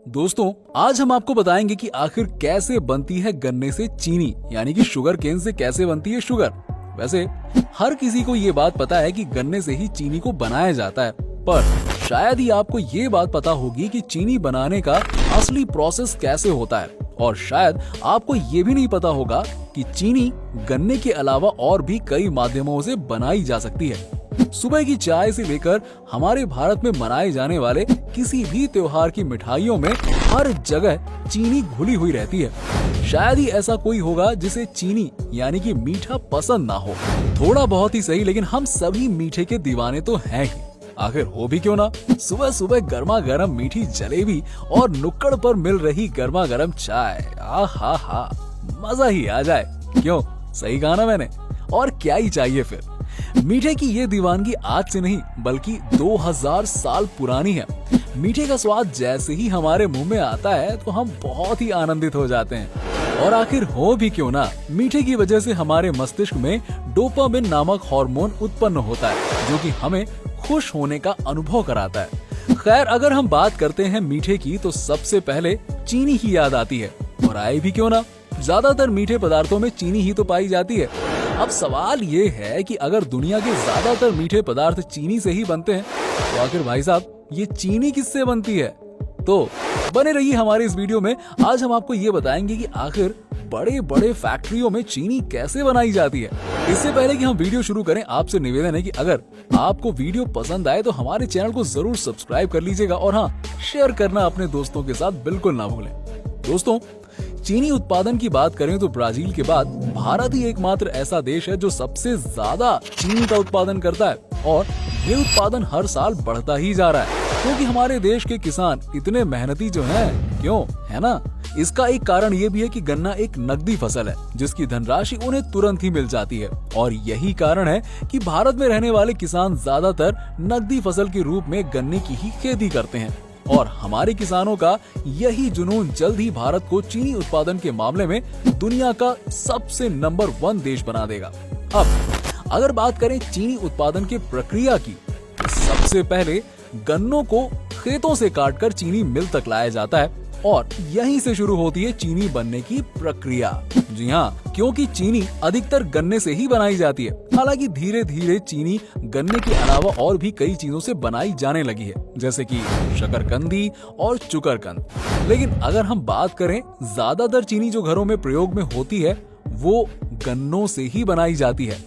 दोस्तों, आज हम आपको बताएंगे कि आखिर कैसे बनती है गन्ने से चीनी, यानी कि शुगर केन से कैसे बनती है शुगर। वैसे हर किसी को ये बात पता है कि गन्ने से ही चीनी को बनाया जाता है, पर शायद ही आपको ये बात पता होगी कि चीनी बनाने का असली प्रोसेस कैसे होता है। और शायद आपको ये भी नहीं पता होगा कि चीनी गन्ने के अलावा और भी कई माध्यमों से बनाई जा सकती है। सुबह की चाय से लेकर हमारे भारत में मनाए जाने वाले किसी भी त्योहार की मिठाइयों में हर जगह चीनी घुली हुई रहती है। शायद ही ऐसा कोई होगा जिसे चीनी यानी कि मीठा पसंद ना हो। थोड़ा बहुत ही सही, लेकिन हम सभी मीठे के दीवाने तो हैं ही। आखिर हो भी क्यों ना। सुबह सुबह गर्मा गर्म मीठी जलेबी और नुक्कड़ पर मिल रही गर्मा गर्म चाय, आहा हा, मजा ही आ जाए। क्यों, सही कहा ना मैंने। और क्या ही चाहिए फिर। मीठे की ये दीवानगी आज से नहीं बल्कि 2000 साल पुरानी है। मीठे का स्वाद जैसे ही हमारे मुंह में आता है तो हम बहुत ही आनंदित हो जाते हैं। और आखिर हो भी क्यों ना, मीठे की वजह से हमारे मस्तिष्क में डोपामिन नामक हार्मोन उत्पन्न होता है, जो कि हमें खुश होने का अनुभव कराता है। खैर, अगर हम बात करते हैं मीठे की तो सबसे पहले चीनी ही याद आती है। और आए भी क्यों ना, ज्यादातर मीठे पदार्थों में चीनी ही तो पाई जाती है। अब सवाल ये है कि अगर दुनिया के ज्यादातर मीठे पदार्थ चीनी से ही बनते हैं तो आखिर भाई साहब ये चीनी किससे बनती है। तो बने रहिए हमारे इस वीडियो में। आज हम आपको ये बताएंगे कि आखिर बड़े बड़े फैक्ट्रियों में चीनी कैसे बनाई जाती है। इससे पहले कि हम वीडियो शुरू करें, आपसे निवेदन है कि अगर आपको वीडियो पसंद आए तो हमारे चैनल को जरूर सब्सक्राइब कर लीजिएगा और हाँ, शेयर करना अपने दोस्तों के साथ बिल्कुल ना भूलें। दोस्तों, चीनी उत्पादन की बात करें तो ब्राजील के बाद भारत ही एकमात्र ऐसा देश है जो सबसे ज्यादा चीनी का उत्पादन करता है। और ये उत्पादन हर साल बढ़ता ही जा रहा है, क्योंकि हमारे देश के किसान इतने मेहनती जो हैं, क्यों है ना। इसका एक कारण ये भी है कि गन्ना एक नकदी फसल है जिसकी धनराशि उन्हें तुरंत ही मिल जाती है। और यही कारण है कि भारत में रहने वाले किसान ज्यादातर नकदी फसल के रूप में गन्ने की ही खेती करते हैं। और हमारे किसानों का यही जुनून जल्द ही भारत को चीनी उत्पादन के मामले में दुनिया का सबसे नंबर 1 देश बना देगा। अब अगर बात करें चीनी उत्पादन की प्रक्रिया की, तो सबसे पहले गन्नों को खेतों से काटकर चीनी मिल तक लाया जाता है और यहीं से शुरू होती है चीनी बनने की प्रक्रिया। जी हाँ, क्योंकि चीनी अधिकतर गन्ने से ही बनाई जाती है। हालांकि धीरे धीरे चीनी गन्ने के अलावा और भी कई चीजों से बनाई जाने लगी है, जैसे कि शकरकंदी और चुकरकंद। लेकिन अगर हम बात करें, ज्यादातर चीनी जो घरों में प्रयोग में होती है वो गन्नों से ही बनाई जाती है।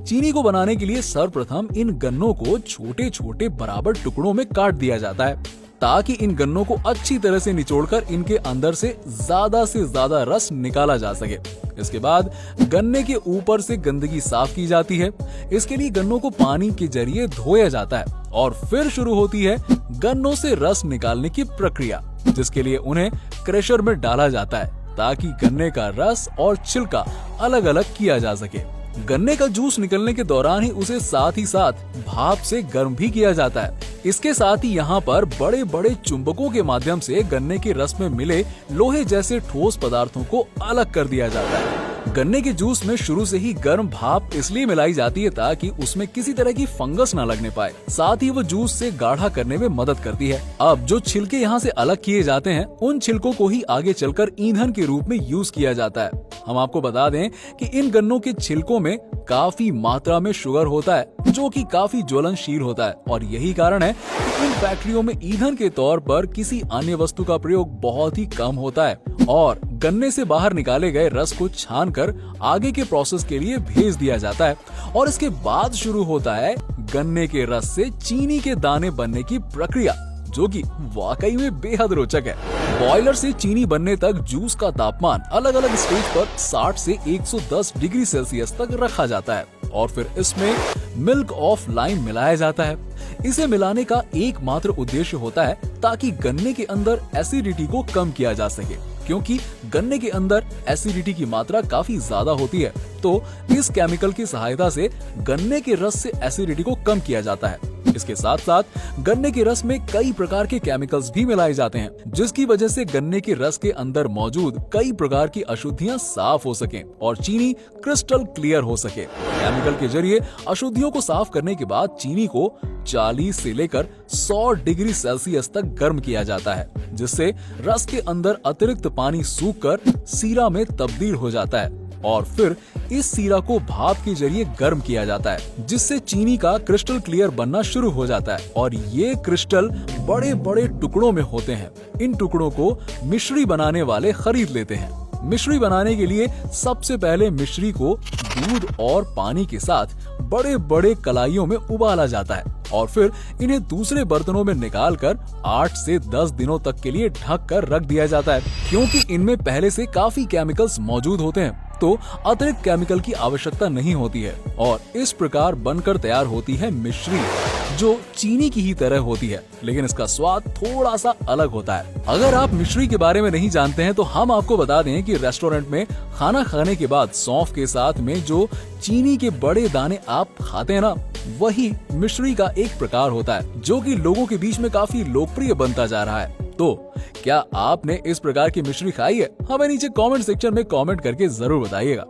चीनी को बनाने के लिए सर्वप्रथम इन गन्नों को छोटे छोटे बराबर टुकड़ों में काट दिया जाता है, ताकि इन गन्नों को अच्छी तरह से निचोड़कर इनके अंदर से ज्यादा रस निकाला जा सके। इसके बाद गन्ने के ऊपर से गंदगी साफ की जाती है। इसके लिए गन्नों को पानी के जरिए धोया जाता है और फिर शुरू होती है गन्नों से रस निकालने की प्रक्रिया, जिसके लिए उन्हें क्रशर में डाला जाता है ताकि गन्ने का रस और छिलका अलग अलग किया जा सके। गन्ने का जूस निकलने के दौरान ही उसे साथ ही साथ भाप से गर्म भी किया जाता है। इसके साथ ही यहाँ पर बड़े बड़े चुंबकों के माध्यम से गन्ने के रस में मिले लोहे जैसे ठोस पदार्थों को अलग कर दिया जाता है। गन्ने के जूस में शुरू से ही गर्म भाप इसलिए मिलाई जाती है ताकि उसमें किसी तरह की फंगस न लगने पाए। साथ ही वो जूस से गाढ़ा करने में मदद करती है। अब जो छिलके यहाँ से अलग किए जाते हैं, उन छिलकों को ही आगे चलकर ईंधन के रूप में यूज किया जाता है। हम आपको बता दें कि इन गन्नों के छिलकों में काफी मात्रा में शुगर होता है, जो कि काफी ज्वलनशील होता है। और यही कारण है कि इन फैक्ट्रियों में ईंधन के तौर पर किसी अन्य वस्तु का प्रयोग बहुत ही कम होता है और गन्ने से बाहर निकाले गए रस को छानकर आगे के प्रोसेस के लिए भेज दिया जाता है। और इसके बाद शुरू होता है गन्ने के रस से चीनी के दाने बनने की प्रक्रिया, जो कि वाकई में बेहद रोचक है। बॉयलर से चीनी बनने तक जूस का तापमान अलग अलग स्टेज पर 60 से 110 डिग्री सेल्सियस तक रखा जाता है और फिर इसमें मिल्क ऑफ लाइम मिलाया जाता है। इसे मिलाने का एकमात्र उद्देश्य होता है ताकि गन्ने के अंदर एसिडिटी को कम किया जा सके, क्योंकि गन्ने के अंदर एसिडिटी की मात्रा काफी ज्यादा होती है तो इस केमिकल की सहायता से गन्ने के रस से एसिडिटी को कम किया जाता है। इसके साथ साथ गन्ने के रस में कई प्रकार के केमिकल्स भी मिलाए जाते हैं, जिसकी वजह से गन्ने के रस के अंदर मौजूद कई प्रकार की अशुद्धियां साफ हो सकें और चीनी क्रिस्टल क्लियर हो सके। केमिकल के जरिए अशुद्धियों को साफ करने के बाद चीनी को 40 से लेकर 100 डिग्री सेल्सियस तक गर्म किया जाता है, जिससे रस के अंदर अतिरिक्त पानी सूखकर सीरा में तब्दील हो जाता है और फिर इस सीरा को भाप के जरिए गर्म किया जाता है, जिससे चीनी का क्रिस्टल क्लियर बनना शुरू हो जाता है और ये क्रिस्टल बड़े बड़े टुकड़ों में होते हैं। इन टुकड़ों को मिश्री बनाने वाले खरीद लेते हैं। मिश्री बनाने के लिए सबसे पहले मिश्री को दूध और पानी के साथ बड़े बड़े कलाइयों में उबाला जाता है और फिर इन्हें दूसरे बर्तनों में निकालकर 8 से 10 दिनों तक के लिए ढक कर रख दिया जाता है। क्योंकि इनमें पहले से काफी केमिकल्स मौजूद होते हैं, तो अतिरिक्त केमिकल की आवश्यकता नहीं होती है और इस प्रकार बनकर तैयार होती है मिश्री, जो चीनी की ही तरह होती है, लेकिन इसका स्वाद थोड़ा सा अलग होता है। अगर आप मिश्री के बारे में नहीं जानते हैं तो हम आपको बता दें कि रेस्टोरेंट में खाना खाने के बाद सौंफ के साथ में जो चीनी के बड़े दाने आप खाते हैं ना, वही मिश्री का एक प्रकार होता है, जो कि लोगों के बीच में काफी लोकप्रिय बनता जा रहा है। तो क्या आपने इस प्रकार की मिश्री खाई है? हमें नीचे कमेंट सेक्शन में कमेंट करके जरूर बताइएगा।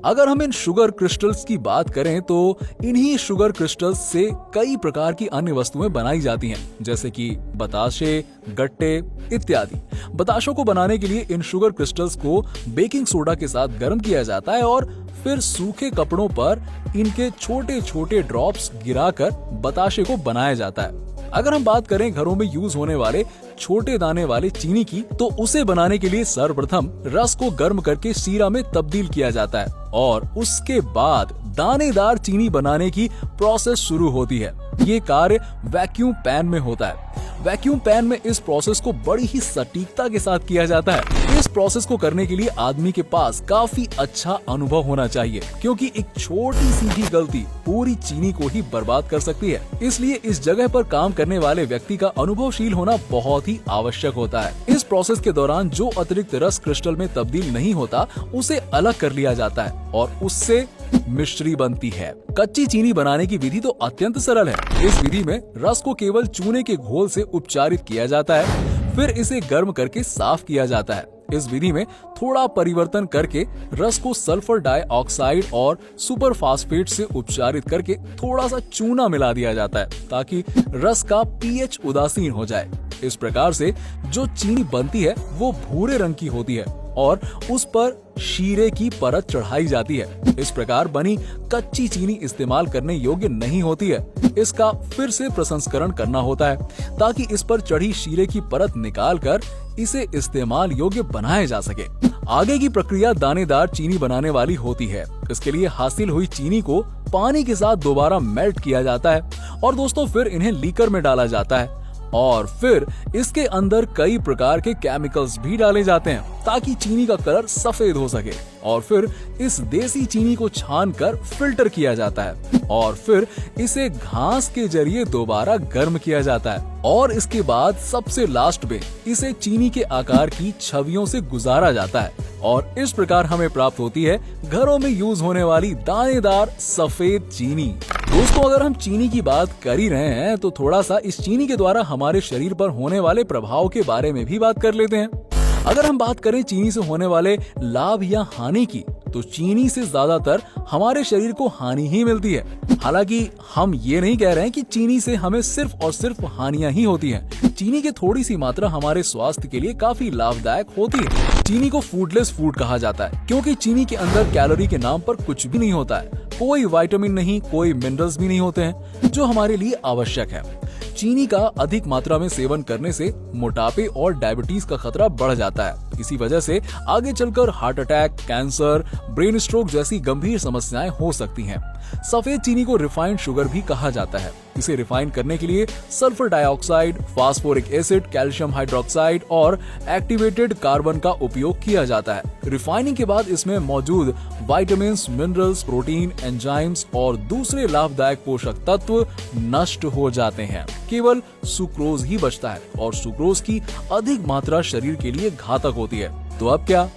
अगर हम इन शुगर क्रिस्टल्स की बात करें तो इन्हीं शुगर क्रिस्टल्स से कई प्रकार की अन्य वस्तुएं बनाई जाती हैं, जैसे कि बताशे, गट्टे इत्यादि। बताशों को बनाने के लिए इन शुगर क्रिस्टल्स को बेकिंग सोडा के साथ गर्म किया जाता है और फिर सूखे कपड़ों पर इनके छोटे छोटे ड्रॉप्स गिराकर बताशे को बनाया जाता है। अगर हम बात करें घरों में यूज होने वाले छोटे दाने वाले चीनी की, तो उसे बनाने के लिए सर्वप्रथम रस को गर्म करके सीरा में तब्दील किया जाता है और उसके बाद दानेदार चीनी बनाने की प्रोसेस शुरू होती है। ये कार्य वैक्यूम पैन में होता है। वैक्यूम पैन में इस प्रोसेस को बड़ी ही सटीकता के साथ किया जाता है। इस प्रोसेस को करने के लिए आदमी के पास काफी अच्छा अनुभव होना चाहिए, क्योंकि एक छोटी सी भी गलती पूरी चीनी को ही बर्बाद कर सकती है। इसलिए इस जगह पर काम करने वाले व्यक्ति का अनुभवशील होना बहुत ही आवश्यक होता है। इस प्रोसेस के दौरान जो अतिरिक्त रस क्रिस्टल में तब्दील नहीं होता, उसे अलग कर लिया जाता है और उससे मिश्री बनती है। कच्ची चीनी बनाने की विधि तो अत्यंत सरल है। इस विधि में रस को केवल चूने के घोल से उपचारित किया जाता है, फिर इसे गर्म करके साफ किया जाता है। इस विधि में थोड़ा परिवर्तन करके रस को सल्फर डाइऑक्साइड और सुपर फास्फेट से उपचारित करके थोड़ा सा चूना मिला दिया जाता है, ताकि रस का पीएच उदासीन हो जाए। इस प्रकार से जो चीनी बनती है वो भूरे रंग की होती है और उस पर शीरे की परत चढ़ाई जाती है। इस प्रकार बनी कच्ची चीनी इस्तेमाल करने योग्य नहीं होती है। इसका फिर से प्रसंस्करण करना होता है, ताकि इस पर चढ़ी शीरे की परत निकालकर इसे इस्तेमाल योग्य बनाया जा सके। आगे की प्रक्रिया दानेदार चीनी बनाने वाली होती है। इसके लिए हासिल हुई चीनी को पानी के साथ दोबारा मेल्ट किया जाता है और दोस्तों फिर इन्हें लीकर में डाला जाता है और फिर इसके अंदर कई प्रकार के केमिकल्स भी डाले जाते हैं, ताकि चीनी का कलर सफेद हो सके। और फिर इस देसी चीनी को छानकर फिल्टर किया जाता है और फिर इसे घास के जरिए दोबारा गर्म किया जाता है और इसके बाद सबसे लास्ट में इसे चीनी के आकार की छवियों से गुजारा जाता है और इस प्रकार हमें प्राप्त होती है घरों में यूज होने वाली दानेदार सफेद चीनी। दोस्तों, अगर हम चीनी की बात कर ही रहे हैं तो थोड़ा सा इस चीनी के द्वारा हमारे शरीर पर होने वाले प्रभाव के बारे में भी बात कर लेते हैं। अगर हम बात करें चीनी से होने वाले लाभ या हानि की, तो चीनी से ज्यादातर हमारे शरीर को हानि ही मिलती है। हालांकि हम ये नहीं कह रहे हैं कि चीनी से हमें सिर्फ और सिर्फ हानियां ही होती हैं। चीनी की थोड़ी सी मात्रा हमारे स्वास्थ्य के लिए काफी लाभदायक होती है। चीनी को फूडलेस फूड कहा जाता है, क्योंकि चीनी के अंदर कैलोरी के नाम पर कुछ भी नहीं होता है। कोई विटामिन नहीं, कोई मिनरल्स भी नहीं होते हैं, जो हमारे लिए आवश्यक है। चीनी का अधिक मात्रा में सेवन करने से मोटापे और डायबिटीज का खतरा बढ़ जाता है। इसी वजह से आगे चलकर heart attack, cancer, brain stroke जैसी गंभीर समस्याएं हो सकती हैं। सफेद चीनी को रिफाइंड शुगर भी कहा जाता है। इसे रिफाइन करने के लिए sulphur dioxide, phosphoric acid, calcium hydroxide और एक्टिवेटेड कार्बन का उपयोग किया जाता है। रिफाइनिंग के बाद इसमें मौजूद विटामिन, मिनरल्स, प्रोटीन, एंजाइम्स और दूसरे लाभदायक पोषक तत्व नष्ट हो जाते हैं। केवल सुक्रोज ही बचता है और सुक्रोज की अधिक मात्रा शरीर के लिए घातक होती है। तो अब क्या?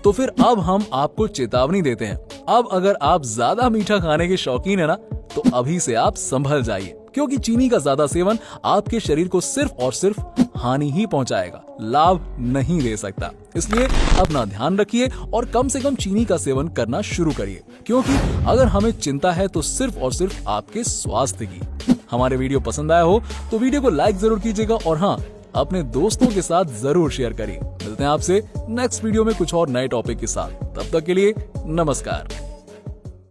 तो फिर अब हम आपको चेतावनी देते हैं। अब अगर आप ज्यादा मीठा खाने के शौकीन है ना, तो अभी से आप संभल जाइए, क्योंकि चीनी का ज्यादा सेवन आपके शरीर को सिर्फ और सिर्फ हानि ही पहुंचाएगा, लाभ नहीं दे सकता। इसलिए अपना ध्यान रखिए और कम से कम चीनी का सेवन करना शुरू करिए, क्योंकि अगर हमें चिंता है तो सिर्फ और सिर्फ आपके स्वास्थ्य की। हमारे वीडियो पसंद आया हो तो वीडियो को लाइक जरूर कीजिएगा और हाँ, अपने दोस्तों के साथ जरूर शेयर करिए। मिलते हैं आपसे नेक्स्ट वीडियो में कुछ और नए टॉपिक के साथ। तब तक के लिए नमस्कार।